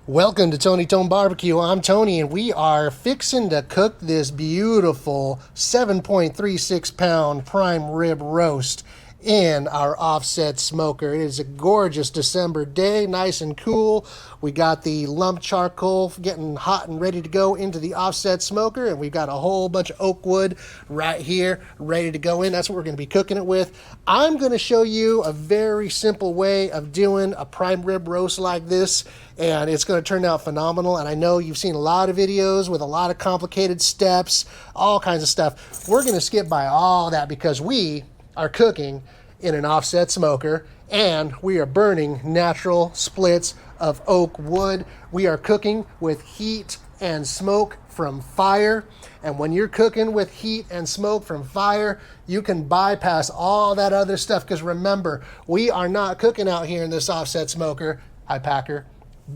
Welcome to Tony Tone Barbecue. I'm Tony, and we are fixing to cook this beautiful 7.36 pound prime rib roast in our offset smoker. It is a gorgeous December day, nice and cool. We got the lump charcoal getting hot and ready to go into the offset smoker, and we've got a whole bunch of oak wood right here ready to go in. That's what we're going to be cooking it with. I'm going to show you a very simple way of doing a prime rib roast like this, and it's going to turn out phenomenal. And I know you've seen a lot of videos with a lot of complicated steps, all kinds of stuff. We're going to skip by all that because we are cooking in an offset smoker and we are burning natural splits of oak wood. We are cooking with heat and smoke from fire. And when you're cooking with heat and smoke from fire, you can bypass all that other stuff, because remember, we are not cooking out here in this offset smoker, hi Packer,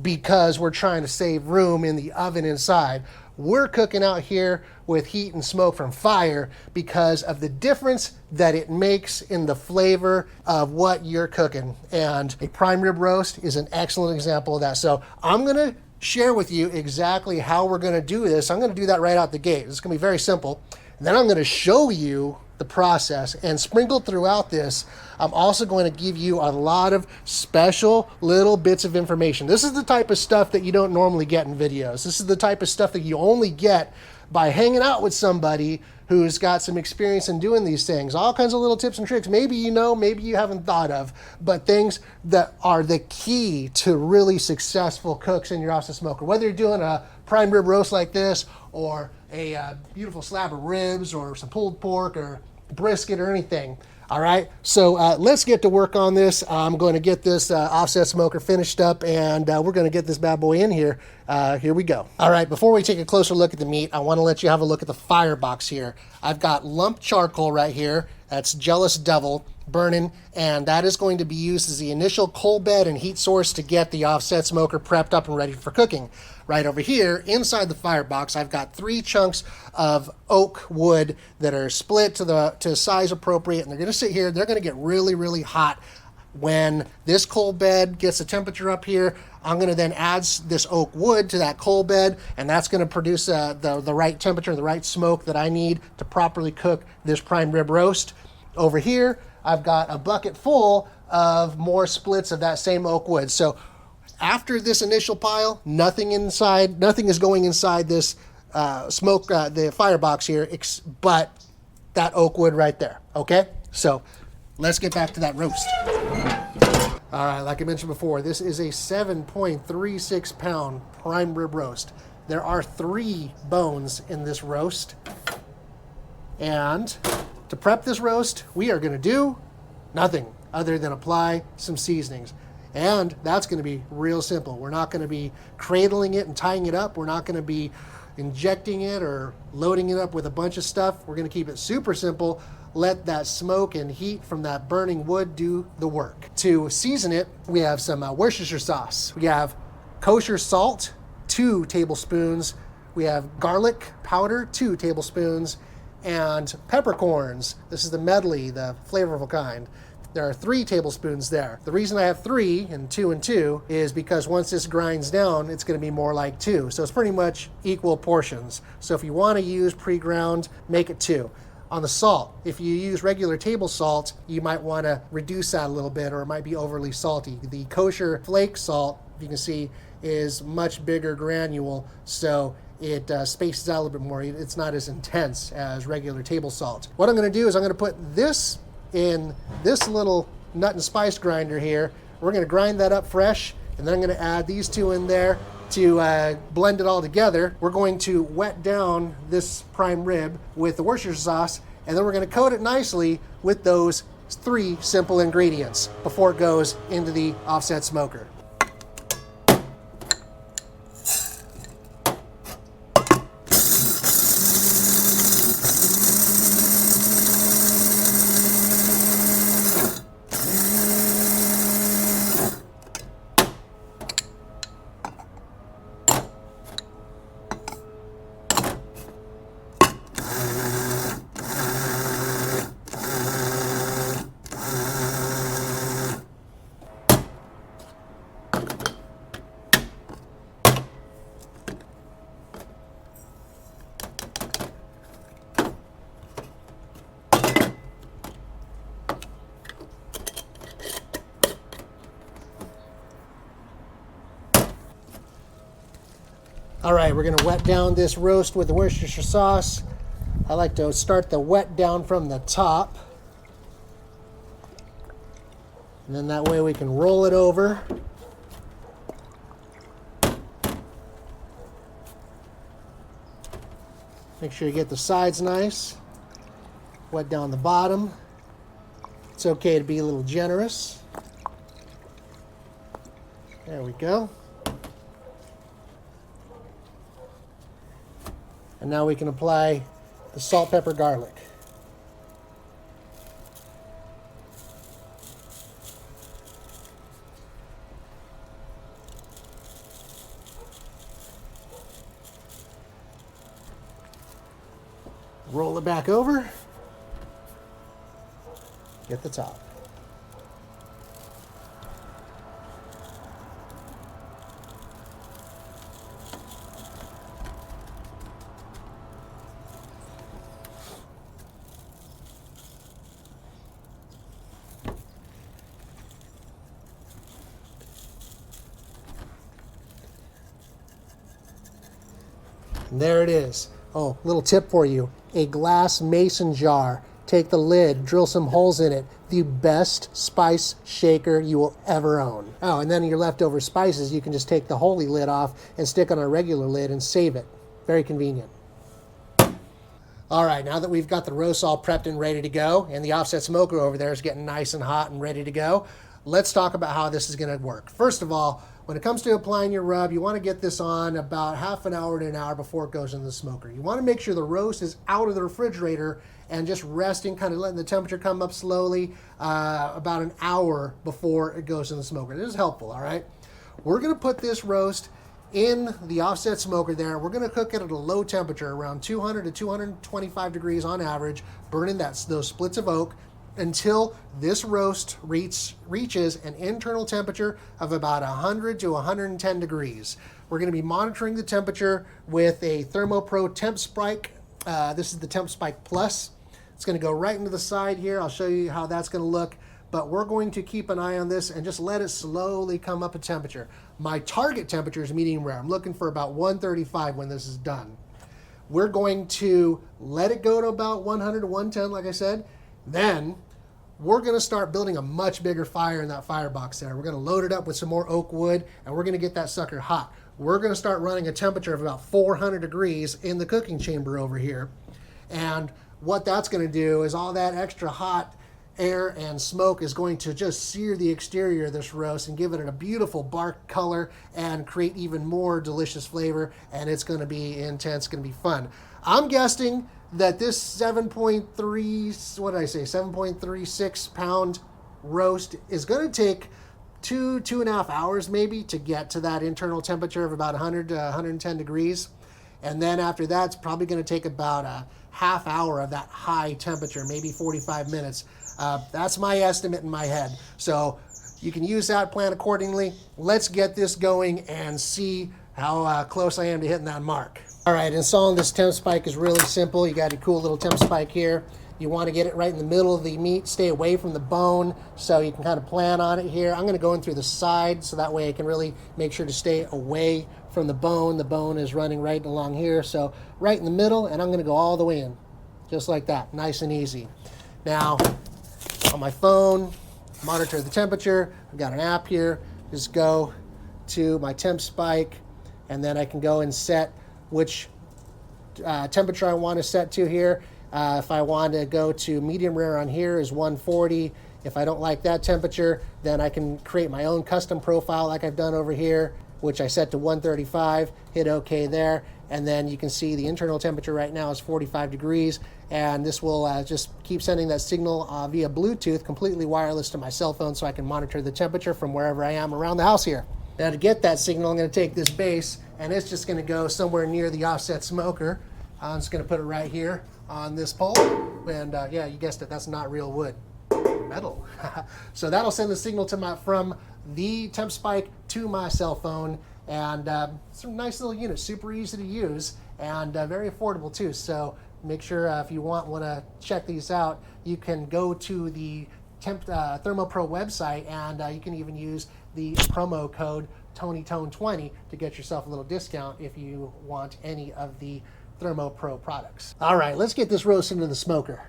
because we're trying to save room in the oven inside. We're cooking out here with heat and smoke from fire because of the difference that it makes in the flavor of what you're cooking. And a prime rib roast is an excellent example of that. So I'm going to share with you exactly how we're going to do this. I'm going to do that right out the gate. It's going to be very simple. And then I'm going to show you the process, and sprinkled throughout this, I'm also going to give you a lot of special little bits of information. This is the type of stuff that you don't normally get in videos. This is the type of stuff that you only get by hanging out with somebody who's got some experience in doing these things. All kinds of little tips and tricks. Maybe you know, maybe you haven't thought of, but things that are the key to really successful cooks in your offset smoker. Whether you're doing a prime rib roast like this, or a beautiful slab of ribs, or some pulled pork, or brisket, or anything. All right, so let's get to work on this. I'm going to get this offset smoker finished up, and we're going to get this bad boy in here. Here we go. All right, before we take a closer look at the meat, I want to let you have a look at the firebox here. I've got lump charcoal right here. That's Jealous Devil burning, and that is going to be used as the initial coal bed and heat source to get the offset smoker prepped up and ready for cooking. Right over here, inside the firebox, I've got 3 chunks of oak wood that are split to size appropriate, and they're going to sit here. They're going to get really, really hot. When this coal bed gets the temperature up here, I'm going to then add this oak wood to that coal bed, and that's going to produce the right temperature, the right smoke that I need to properly cook this prime rib roast. Over here, I've got a bucket full of more splits of that same oak wood. So after this initial pile, nothing is going inside this the firebox here, but that oak wood right there. Okay, so let's get back to that roast. All right, like I mentioned before, this is a 7.36 pound prime rib roast. There are 3 bones in this roast, and to prep this roast, we are going to do nothing other than apply some seasonings. And that's going to be real simple. We're not going to be cradling it and tying it up. We're not going to be injecting it or loading it up with a bunch of stuff. We're going to keep it super simple. Let that smoke and heat from that burning wood do the work. To season it, we have some Worcestershire sauce. We have kosher salt, 2 tablespoons. We have garlic powder, 2 tablespoons. And peppercorns. This is the medley, the flavorful kind. There are 3 tablespoons there. The reason I have 3 and 2 and 2 is because once this grinds down, it's going to be more like 2. So it's pretty much equal portions. So if you want to use pre-ground, make it 2. On the salt, if you use regular table salt, you might want to reduce that a little bit, or it might be overly salty. The kosher flake salt, you can see, is much bigger granule, so it spaces out a little bit more. It's not as intense as regular table salt. What I'm going to do is I'm going to put this in this little nut and spice grinder here. We're going to grind that up fresh, and then I'm going to add these 2 in there to blend it all together. We're going to wet down this prime rib with the Worcestershire sauce, and then we're going to coat it nicely with those 3 simple ingredients before it goes into the offset smoker. All right, we're gonna wet down this roast with the Worcestershire sauce. I like to start the wet down from the top. And then that way we can roll it over. Make sure you get the sides nice. Wet down the bottom. It's okay to be a little generous. There we go. And now we can apply the salt, pepper, garlic. Roll it back over. Get the top. And there it is. Oh, little tip for you. A glass mason jar. Take the lid, drill some holes in it. The best spice shaker you will ever own. Oh, and then your leftover spices, you can just take the holy lid off and stick on a regular lid and save it. Very convenient. All right, now that we've got the roast all prepped and ready to go, and the offset smoker over there is getting nice and hot and ready to go, let's talk about how this is going to work. First of all, when it comes to applying your rub, you want to get this on about half an hour to an hour before it goes in the smoker. You want to make sure the roast is out of the refrigerator and just resting, kind of letting the temperature come up slowly about an hour before it goes in the smoker. This is helpful, all right? We're going to put this roast in the offset smoker there. We're going to cook it at a low temperature, around 200 to 225 degrees on average, burning those splits of oak until this roast reaches an internal temperature of about 100 to 110 degrees. We're going to be monitoring the temperature with a ThermoPro Temp Spike. This is the Temp Spike Plus. It's going to go right into the side here. I'll show you how that's going to look. But we're going to keep an eye on this and just let it slowly come up in temperature. My target temperature is medium rare. I'm looking for about 135 when this is done. We're going to let it go to about 100 to 110, like I said. Then we're going to start building a much bigger fire in that firebox there. We're going to load it up with some more oak wood, and we're going to get that sucker hot. We're going to start running a temperature of about 400 degrees in the cooking chamber over here. And what that's going to do is all that extra hot air and smoke is going to just sear the exterior of this roast and give it a beautiful bark color and create even more delicious flavor, and it's going to be intense, it's going to be fun. I'm guessing that this 7.36 pound roast is going to take 2.5 hours maybe to get to that internal temperature of about 100 to 110 degrees. And then after that, it's probably going to take about a half hour of that high temperature, maybe 45 minutes. That's my estimate in my head. So you can use that, plan accordingly. Let's get this going and see how close I am to hitting that mark. All right, installing this temp spike is really simple. You got a cool little temp spike here. You want to get it right in the middle of the meat, stay away from the bone, so you can kind of plan on it here. I'm going to go in through the side, so that way I can really make sure to stay away from the bone. The bone is running right along here, so right in the middle, and I'm going to go all the way in, just like that, nice and easy. Now, on my phone, monitor the temperature. I've got an app here. Just go to my temp spike, and then I can go and set which temperature I want to set to here. If I want to go to medium rare on here is 140. If I don't like that temperature, then I can create my own custom profile like I've done over here, which I set to 135, hit OK there. And then you can see the internal temperature right now is 45 degrees. And this will just keep sending that signal via Bluetooth, completely wireless to my cell phone, so I can monitor the temperature from wherever I am around the house here. Now to get that signal, I'm going to take this base, and it's just going to go somewhere near the offset smoker. I'm just going to put it right here on this pole. And yeah, you guessed it, that's not real wood. Metal. So that'll send the signal to from the temp spike to my cell phone. And it's a nice little unit, super easy to use, and very affordable too. So make sure if you want to check these out, you can go to the ThermoPro website, and you can even use the promo code Tony Tone 20 to get yourself a little discount if you want any of the Thermo Pro products. All right, let's get this roast into the smoker.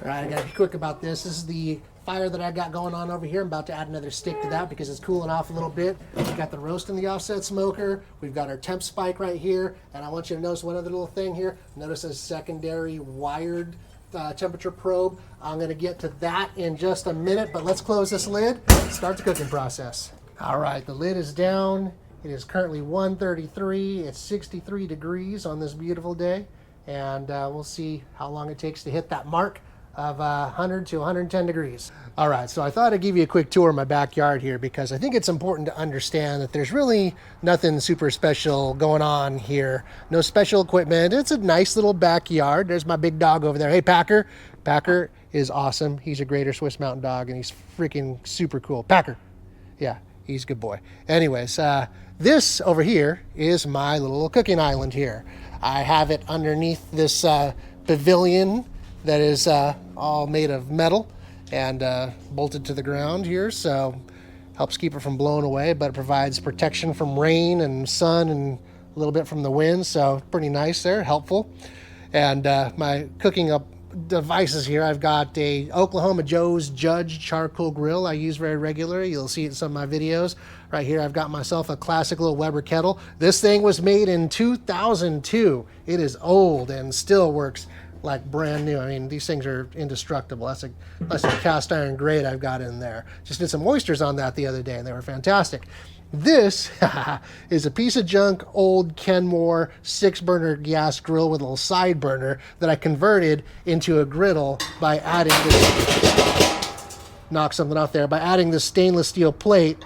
All right, I gotta be quick about this. This is the fire that I got going on over here. I'm about to add another stick to that because it's cooling off a little bit. We've got the roast in the offset smoker. We've got our temp spike right here. And I want you to notice one other little thing here. Notice a secondary wired temperature probe. I'm gonna get to that in just a minute, but let's close this lid and start the cooking process. All right, the lid is down. It is currently 133. It's 63 degrees on this beautiful day. And we'll see how long it takes to hit that mark of 100 to 110 degrees. All right, so I thought I'd give you a quick tour of my backyard here because I think it's important to understand that there's really nothing super special going on here. No special equipment. It's a nice little backyard. There's my big dog over there. Hey, Packer. Packer is awesome. He's a Greater Swiss Mountain Dog, and he's freaking super cool. Packer. Yeah, he's a good boy. Anyways, this over here is my little cooking island here. I have it underneath this pavilion that is all made of metal and bolted to the ground here, so helps keep it from blowing away, but it provides protection from rain and sun and a little bit from the wind, so pretty nice there, helpful. And my cooking up devices here, I've got a Oklahoma Joe's Judge charcoal grill I use very regularly. You'll see it in some of my videos. Right here I've got myself a classic little Weber kettle. This thing was made in 2002. It is old and still works like brand new. I mean, these things are indestructible. That's a cast iron grate I've got in there. Just did some oysters on that the other day and they were fantastic. This is a piece of junk old Kenmore 6-burner gas grill with a little side burner that I converted into a griddle by adding this, knock something off there, by adding this stainless steel plate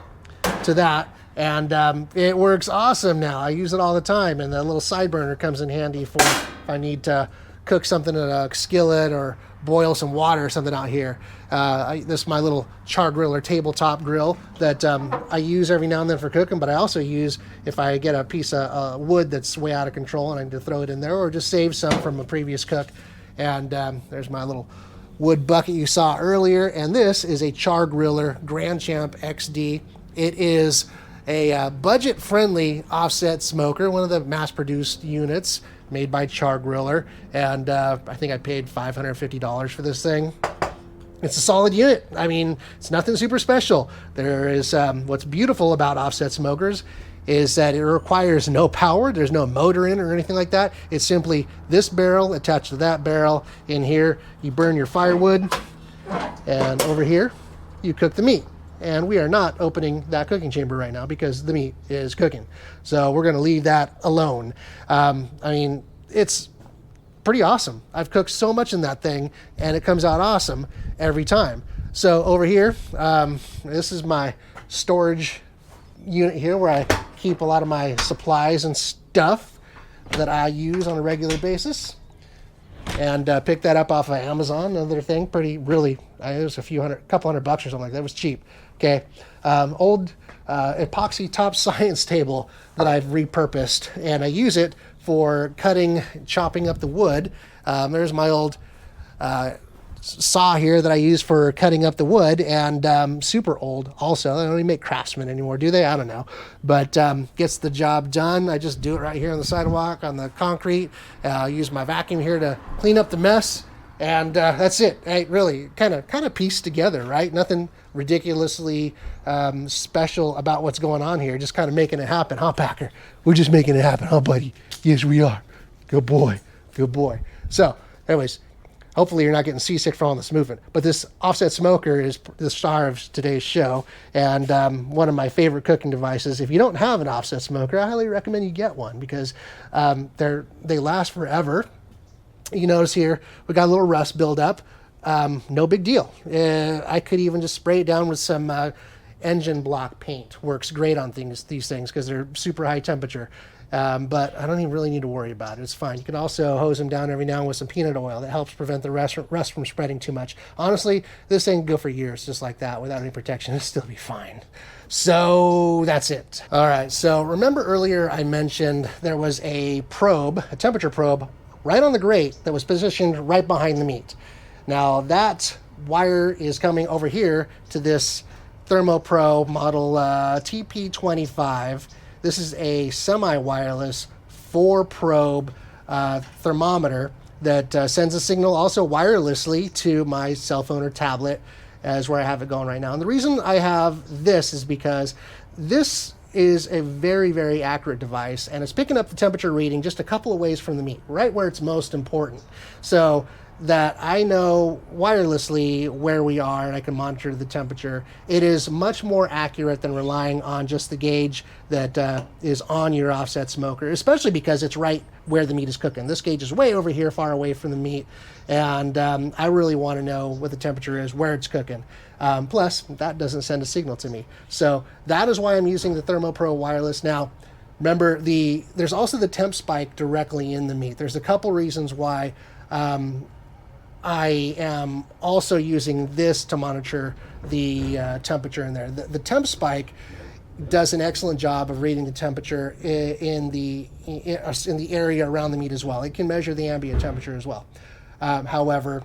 to that. And it works awesome now. I use it all the time, and the little side burner comes in handy for if I need to cook something in a skillet or boil some water or something out here. This is my little char grill or tabletop grill that I use every now and then for cooking, but I also use if I get a piece of wood that's way out of control and I need to throw it in there or just save some from a previous cook. And there's my little wood bucket you saw earlier. And this is a char griller Grand Champ XD. It is a budget-friendly offset smoker, one of the mass-produced units made by Char Griller, and I think I paid $550 for this thing. It's a solid unit. I mean, it's nothing super special. There is what's beautiful about offset smokers is that it requires no power. There's no motor in it or anything like that. It's simply this barrel attached to that barrel. In here, you burn your firewood, and over here, you cook the meat. And we are not opening that cooking chamber right now because the meat is cooking. So we're going to leave that alone. I mean, it's pretty awesome. I've cooked so much in that thing, and it comes out awesome every time. So over here, this is my storage unit here where I keep a lot of my supplies and stuff that I use on a regular basis. And picked that up off of Amazon, another thing, it was a couple $100 or something like that. It was cheap. Okay. Old epoxy top science table that I've repurposed, and I use it for chopping up the wood. There's my old saw here that I use for cutting up the wood, and super old also. They don't even make Craftsman anymore, do they? I don't know. But gets the job done. I just do it right here on the sidewalk, on the concrete. I use my vacuum here to clean up the mess, and that's it. Hey, really, kind of pieced together, right? Nothing ridiculously special about what's going on here. Just kind of making it happen, huh, Packer? We're just making it happen, huh, buddy? Yes, we are. Good boy. Good boy. So, anyways, hopefully you're not getting seasick from all this movement. But this offset smoker is the star of today's show, and one of my favorite cooking devices. If you don't have an offset smoker, I highly recommend you get one because they last forever. You notice here we got a little rust buildup. No big deal. I could even just spray it down with some engine block paint. Works great on these things because they're super high temperature. But I don't even really need to worry about it. It's fine. You can also hose them down every now and then with some peanut oil. That helps prevent the rust from spreading too much. Honestly, this thing can go for years just like that without any protection. It'll still be fine. So that's it. All right, so remember earlier I mentioned there was a probe, a temperature probe, right on the grate that was positioned right behind the meat. Now that wire is coming over here to this ThermoPro model TP25. This is a semi-wireless 4-probe thermometer that sends a signal also wirelessly to my cell phone or tablet, as where I have it going right now. And the reason I have this is because this is a very, very accurate device, and it's picking up the temperature reading just a couple of ways from the meat, right where it's most important. So that I know wirelessly where we are and I can monitor the temperature. It is much more accurate than relying on just the gauge that is on your offset smoker, especially because it's right where the meat is cooking. This gauge is way over here, far away from the meat, and I really want to know what the temperature is, where it's cooking. Plus, that doesn't send a signal to me. So that is why I'm using the ThermoPro wireless. Now, remember, there's also the temp spike directly in the meat. There's a couple reasons why I am also using this to monitor the temperature in there. The temp spike does an excellent job of reading the temperature in the area around the meat as well. It can measure the ambient temperature as well. However,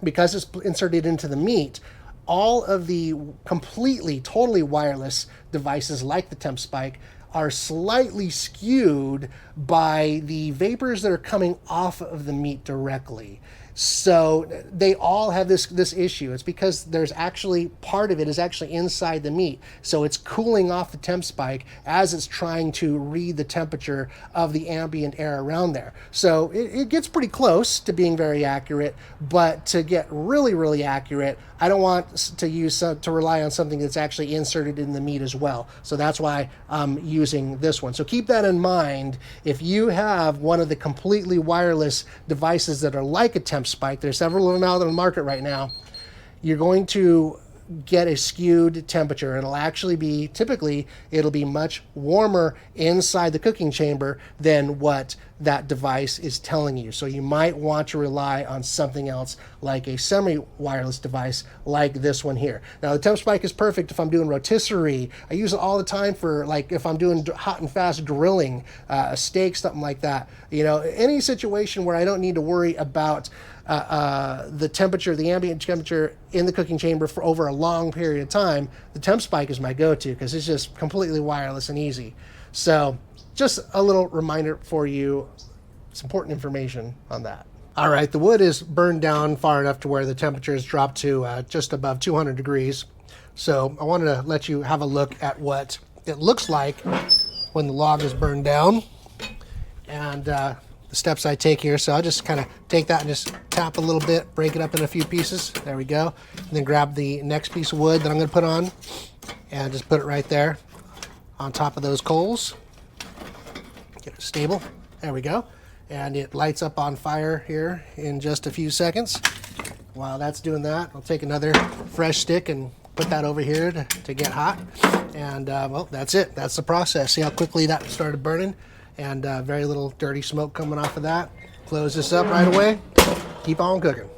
because it's inserted into the meat, all of the completely, totally wireless devices like the temp spike are slightly skewed by the vapors that are coming off of the meat directly. So they all have this issue. It's because there's actually part of it is actually inside the meat. So it's cooling off the temp spike as it's trying to read the temperature of the ambient air around there. So it gets pretty close to being very accurate, but to get really, really accurate, I don't want to rely on something that's actually inserted in the meat as well. So that's why I'm using this one. So keep that in mind. If you have one of the completely wireless devices that are like a temp spike, there's several of them out on the market right now, you're going to get a skewed temperature. It'll actually be, typically, it'll be much warmer inside the cooking chamber than what that device is telling you. So you might want to rely on something else like a semi-wireless device like this one here. Now the temp spike is perfect if I'm doing rotisserie. I use it all the time for, like, if I'm doing hot and fast grilling, a steak, something like that. You know, any situation where I don't need to worry about the temperature, the ambient temperature in the cooking chamber for over a long period of time, the temp spike is my go-to because it's just completely wireless and easy. So just a little reminder for you, it's important information on that. All right, the wood is burned down far enough to where the temperature has dropped to just above 200 degrees. So I wanted to let you have a look at what it looks like when the log is burned down. And the steps I take here. So I'll just kind of take that and just tap a little bit, break it up in a few pieces. There we go. And then grab the next piece of wood that I'm going to put on and just put it right there on top of those coals. Get it stable. There we go. And it lights up on fire here in just a few seconds. While that's doing that, I'll take another fresh stick and put that over here to get hot. And well, that's it. That's the process. See how quickly that started burning? And very little dirty smoke coming off of that. Close this up right away. Keep on cooking.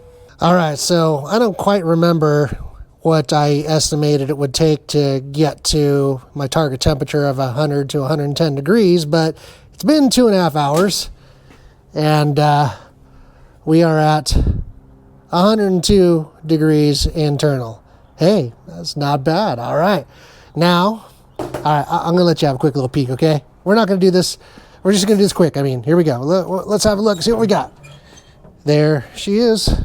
All right, so I don't quite remember what I estimated it would take to get to my target temperature of 100 to 110 degrees, but it's been 2.5 hours, and we are at 102 degrees internal. Hey, that's not bad. All right. Now, all right, I'm going to let you have a quick little peek, okay? We're not going to do this. We're just going to do this quick. I mean, here we go. Let's have a look, see what we got. There she is.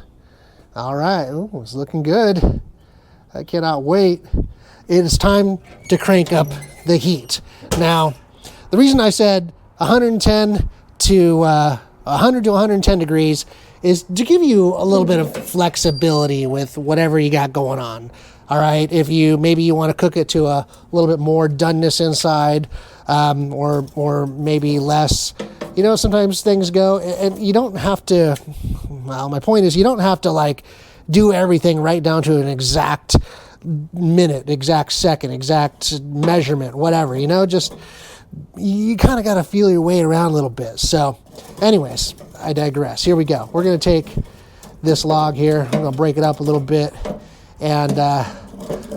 All right. Ooh, it's looking good. I cannot wait. It is time to crank up the heat. Now, the reason I said 110 to 100 to 110 degrees is to give you a little bit of flexibility with whatever you got going on. All right, if maybe you want to cook it to a little bit more doneness inside, or maybe less. You know, sometimes things go, and you don't have to. Well, my point is, you don't have to like do everything right down to an exact minute, exact second, exact measurement, whatever. You know, just you kind of got to feel your way around a little bit. So anyways, I digress. Here we go. We're going to take this log here. I'm going to break it up a little bit, and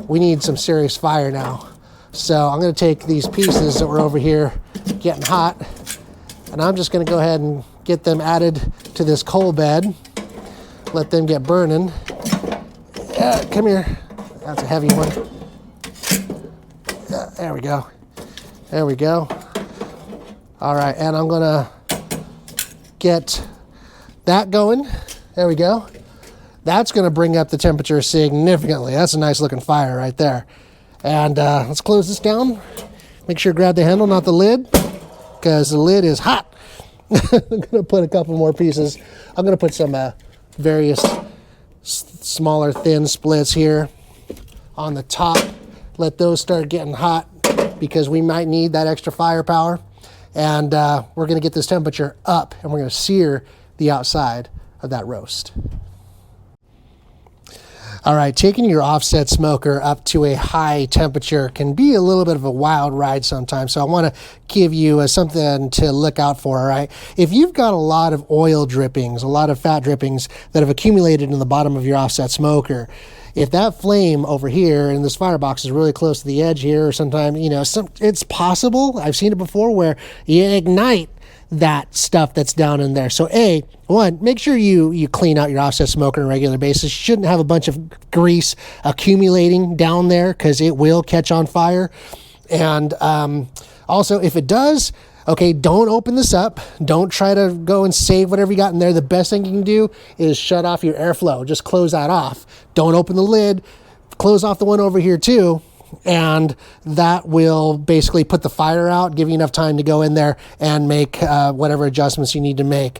we need some serious fire now. So I'm going to take these pieces that were over here getting hot, and I'm just going to go ahead and get them added to this coal bed. Let them get burning. Come here. That's a heavy one. There we go. There we go. All right, and I'm gonna get that going. There we go. That's gonna bring up the temperature significantly. That's a nice looking fire right there. And let's close this down. Make sure to grab the handle, not the lid, because the lid is hot. I'm gonna put a couple more pieces. I'm gonna put some various smaller thin splits here on the top. Let those start getting hot because we might need that extra firepower. And we're going to get this temperature up, and we're going to sear the outside of that roast. All right, taking your offset smoker up to a high temperature can be a little bit of a wild ride sometimes. So I want to give you something to look out for, all right? If you've got a lot of oil drippings, a lot of fat drippings that have accumulated in the bottom of your offset smoker, if that flame over here in this firebox is really close to the edge here, or sometime, it's possible, I've seen it before, where you ignite that stuff that's down in there. So one, make sure you clean out your offset smoker on a regular basis. You shouldn't have a bunch of grease accumulating down there because it will catch on fire. And also, if it does, okay, don't open this up. Don't try to go and save whatever you got in there. The best thing you can do is shut off your airflow. Just close that off. Don't open the lid. Close off the one over here too. And that will basically put the fire out, give you enough time to go in there and make whatever adjustments you need to make.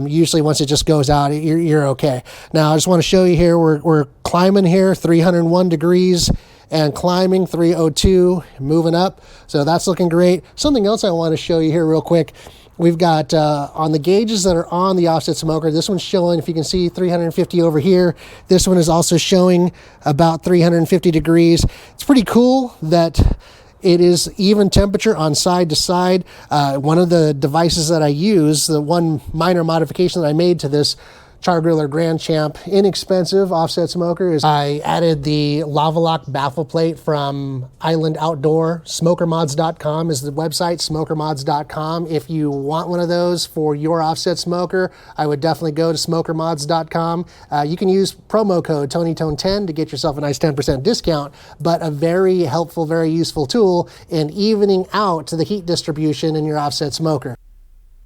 Usually once it just goes out, you're okay. Now I just want to show you here, we're climbing here, 301 degrees and climbing 302, moving up. So that's looking great. Something else I want to show you here real quick. We've got on the gauges that are on the offset smoker, this one's showing, if you can see, 350 over here. This one is also showing about 350 degrees. It's pretty cool that it is even temperature on side to side. One of the devices that I use, the one minor modification that I made to this Char Griller Grand Champ inexpensive offset smoker, is I added the lava lock baffle plate from Island Outdoor. Smokermods.com is the website, smokermods.com. If you want one of those for your offset smoker, I would definitely go to smokermods.com. You can use promo code TonyTone10 to get yourself a nice 10% discount, but a very helpful, very useful tool in evening out the heat distribution in your offset smoker.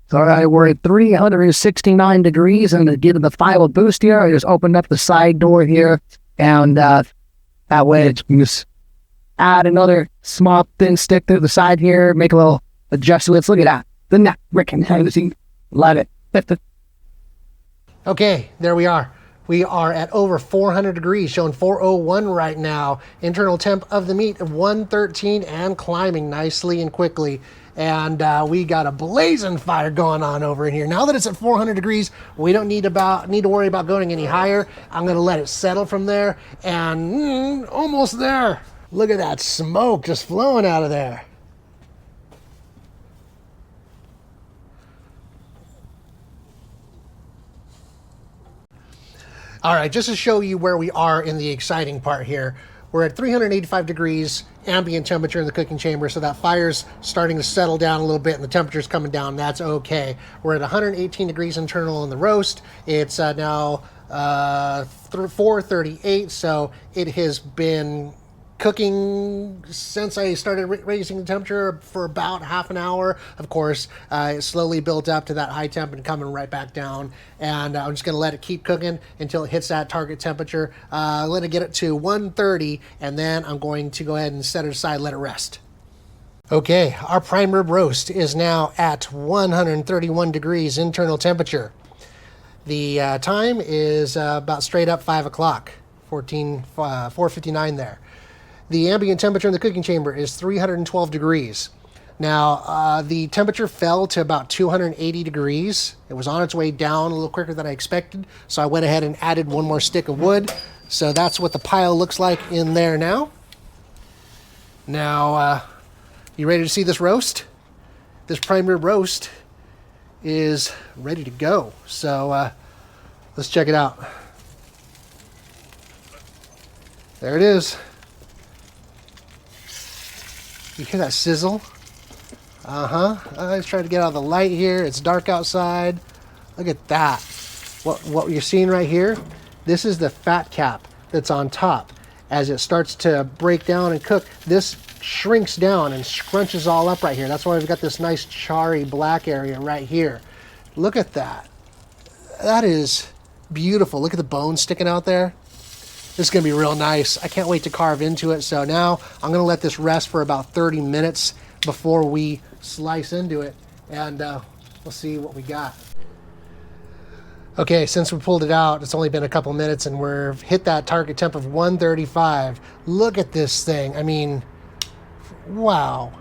So we're at 369 degrees, and to give the final boost here, I just opened up the side door here, and that way it's just add another small thin stick to the side here, make a little adjustments. Look at that. The neck freaking housing. Love it. Okay, there we are. We are at over 400 degrees, showing 401 right now. Internal temp of the meat of 113 and climbing nicely and quickly. And we got a blazing fire going on over in here. Now that it's at 400 degrees, we don't need to worry about going any higher. I'm gonna let it settle from there, and almost there. Look at that smoke just flowing out of there. All right, just to show you where we are in the exciting part here, we're at 385 degrees ambient temperature in the cooking chamber, so that fire's starting to settle down a little bit and the temperature's coming down. That's okay. We're at 118 degrees internal in the roast. It's now 438, so it has been cooking since I started raising the temperature for about half an hour. Of course, it slowly built up to that high temp and coming right back down. And I'm just going to let it keep cooking until it hits that target temperature. Let it get it to 130, and then I'm going to go ahead and set it aside, let it rest. Okay, our prime rib roast is now at 131 degrees internal temperature. The time is about straight up 5 o'clock, 4:59 there. The ambient temperature in the cooking chamber is 312 degrees. Now, the temperature fell to about 280 degrees. It was on its way down a little quicker than I expected, so I went ahead and added one more stick of wood. So that's what the pile looks like in there now. Now, you ready to see this roast? this prime rib roast is ready to go. So let's check it out. There it is. You hear that sizzle? I was trying to get out of the light here. It's dark outside. Look at that. What you're seeing right here, this is the fat cap that's on top. As it starts to break down and cook, this shrinks down and scrunches all up right here. That's why we've got this nice charry black area right here. Look at that. That is beautiful. Look at the bones sticking out there. This is going to be real nice. I can't wait to carve into it. So now I'm going to let this rest for about 30 minutes before we slice into it, and we'll see what we got. Okay, since we pulled it out, it's only been a couple minutes and we've hit that target temp of 135. Look at this thing. I mean, wow.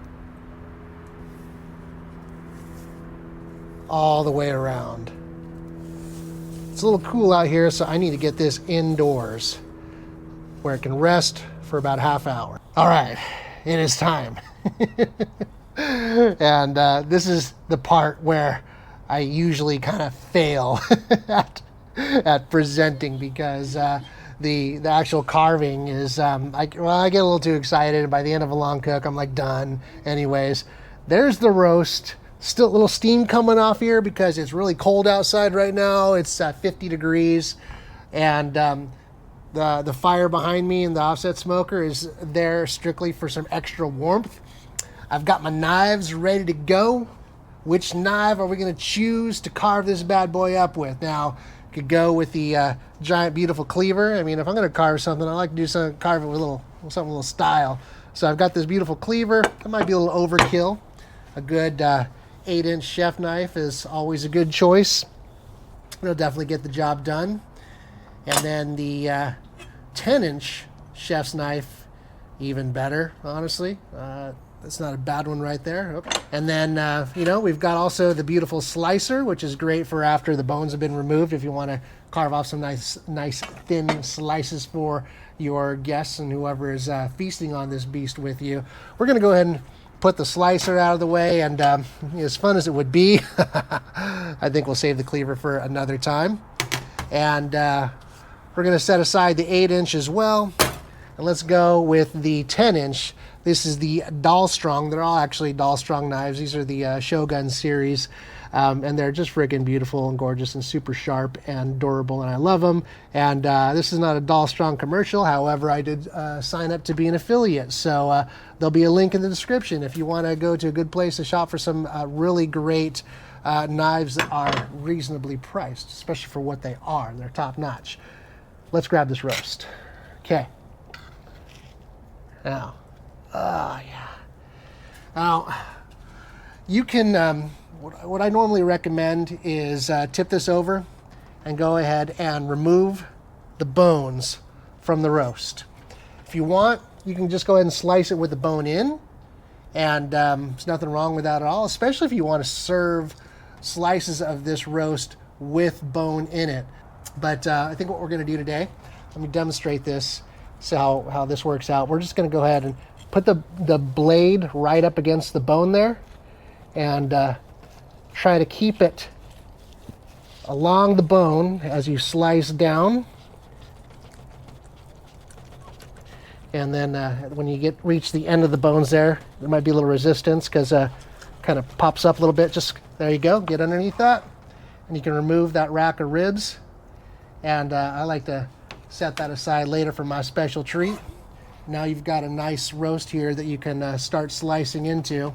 All the way around. It's a little cool out here, so I need to get this indoors where it can rest for about a half hour. All right, it is time. And this is the part where I usually kind of fail at presenting, because the actual carving is, I get a little too excited, and by the end of a long cook, I'm like done. Anyways, there's the roast. Still a little steam coming off here because it's really cold outside right now. It's 50 degrees, and the fire behind me in the offset smoker is there strictly for some extra warmth. I've got my knives ready to go. Which knife are we going to choose to carve this bad boy up with? Now, could go with the giant, beautiful cleaver. I mean, if I'm going to carve something, I like to do something, carve it with something a little style. So I've got this beautiful cleaver. That might be a little overkill. A good 8-inch chef knife is always a good choice. It'll definitely get the job done. And then the 10-inch chef's knife, even better, honestly. That's not a bad one right there. And then, we've got also the beautiful slicer, which is great for after the bones have been removed, if you want to carve off some nice thin slices for your guests and whoever is feasting on this beast with you. We're going to go ahead and put the slicer out of the way, and as fun as it would be, I think we'll save the cleaver for another time. And we're going to set aside the 8-inch as well, and let's go with the 10-inch. This is the Dahlstrong. They're all actually Dahlstrong knives. These are the Shogun series, and they're just freaking beautiful and gorgeous and super sharp and durable, and I love them. And this is not a Dahlstrong commercial. However, I did sign up to be an affiliate, so there'll be a link in the description if you want to go to a good place to shop for some really great knives that are reasonably priced, especially for what they are. They're top notch. Let's grab this roast. Okay. Now. Yeah. Now, you can, what I normally recommend is tip this over and go ahead and remove the bones from the roast. If you want, you can just go ahead and slice it with the bone in, and there's nothing wrong with that at all, especially if you want to serve slices of this roast with bone in it. But I think what we're going to do today, let me demonstrate this, see how this works out. We're just going to go ahead and put the blade right up against the bone there, and try to keep it along the bone as you slice down. And then when you reach the end of the bones there might be a little resistance because kind of pops up a little bit. Just there you go, get underneath that, and you can remove that rack of ribs. And I like to set that aside later for my special treat. Now you've got a nice roast here that you can start slicing into.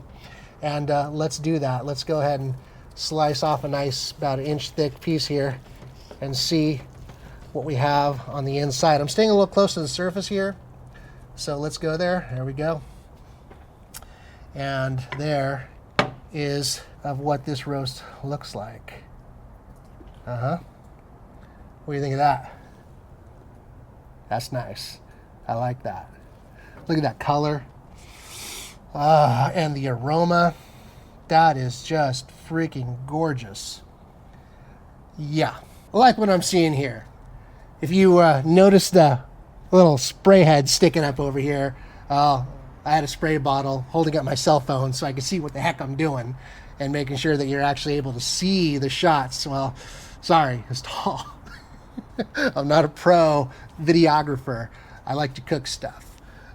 And let's do that. Let's go ahead and slice off a nice, about an inch thick piece here and see what we have on the inside. I'm staying a little close to the surface here. So let's go there. There we go. And there is of what this roast looks like. What do you think of that? That's nice. I like that. Look at that color. And the aroma. That is just freaking gorgeous. Yeah, I like what I'm seeing here. If you notice the little spray head sticking up over here, I had a spray bottle holding up my cell phone so I could see what the heck I'm doing. and making sure that you're actually able to see the shots. Well, sorry, it's tall. I'm not a pro videographer. I like to cook stuff.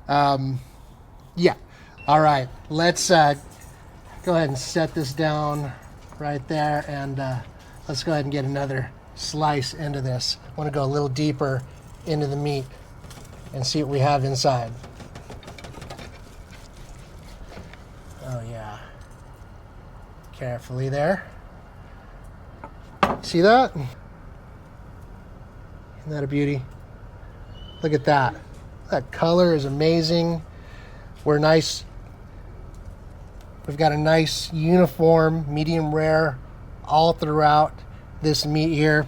Yeah. All right. Let's go ahead and set this down right there, and let's go ahead and get another slice into this. I want to go a little deeper into the meat and see what we have inside. Oh yeah. Carefully there. See that? Isn't that a beauty? Look at that. That color is amazing. We've got a nice uniform medium rare all throughout this meat here.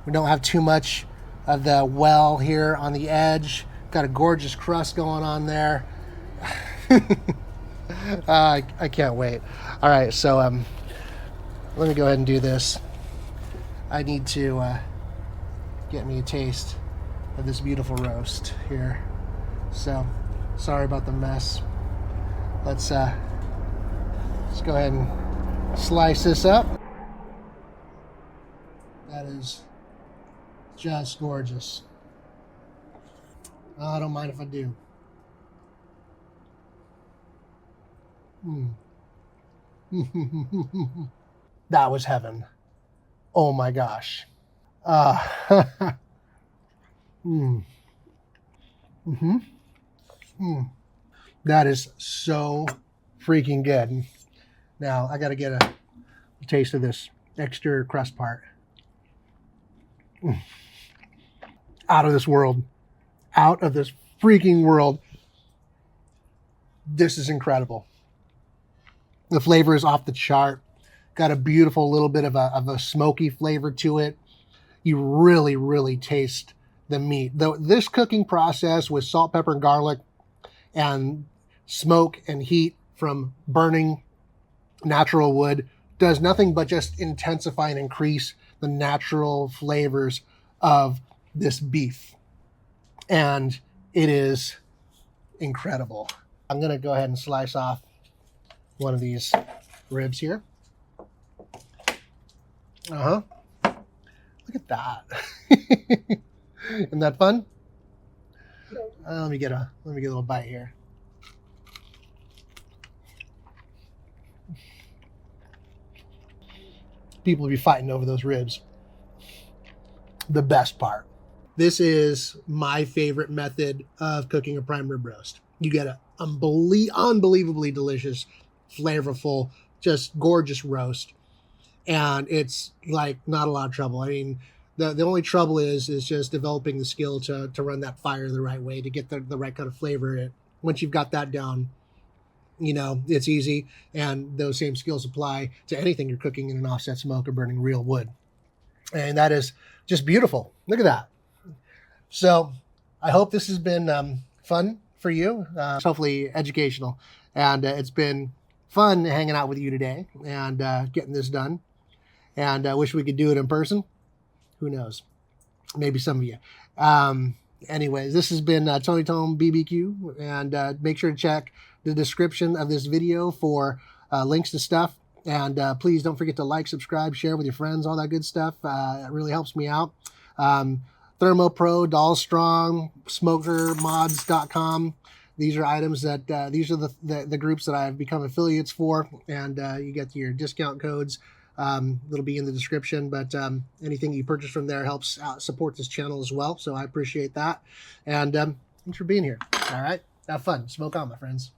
We don't have too much of the well here on the edge. Got a gorgeous crust going on there. I can't wait. All right, so let me go ahead and do this. I need to get me a taste of this beautiful roast here. So sorry about the mess. Let's go ahead and slice this up. That is just gorgeous. I don't mind if I do. That was heaven. Oh my gosh. That is so freaking good. Now I got to get a taste of this exterior crust part. Out of this world. Out of this freaking world. This is incredible. The flavor is off the chart. Got a beautiful little bit of a smoky flavor to it. You really, really taste the meat. Though this cooking process with salt, pepper, and garlic and smoke and heat from burning natural wood does nothing but just intensify and increase the natural flavors of this beef. And it is incredible. I'm going to go ahead and slice off one of these ribs here. Look at that. Isn't that fun? Let me get a little bite here. People will be fighting over those ribs. The best part. This is my favorite method of cooking a prime rib roast. You get an unbelievably delicious, flavorful, just gorgeous roast. And it's like not a lot of trouble. I mean, the only trouble is just developing the skill to run that fire the right way, to get the right kind of flavor in it. Once you've got that down, you know, it's easy. And those same skills apply to anything you're cooking in an offset smoke or burning real wood. And that is just beautiful. Look at that. So I hope this has been fun for you, hopefully educational. And it's been fun hanging out with you today and getting this done. And I wish we could do it in person. Who knows? Maybe some of you. Anyways, this has been Tony Tome BBQ. And make sure to check the description of this video for links to stuff. And please don't forget to like, subscribe, share with your friends, all that good stuff. It really helps me out. ThermoPro, Doll Strong, SmokerMods.com. These are items that, these are the groups that I've become affiliates for. And you get your discount codes. It'll be in the description, but anything you purchase from there helps out, support this channel as well. So I appreciate that. And thanks for being here. All right. Have fun. Smoke on, my friends.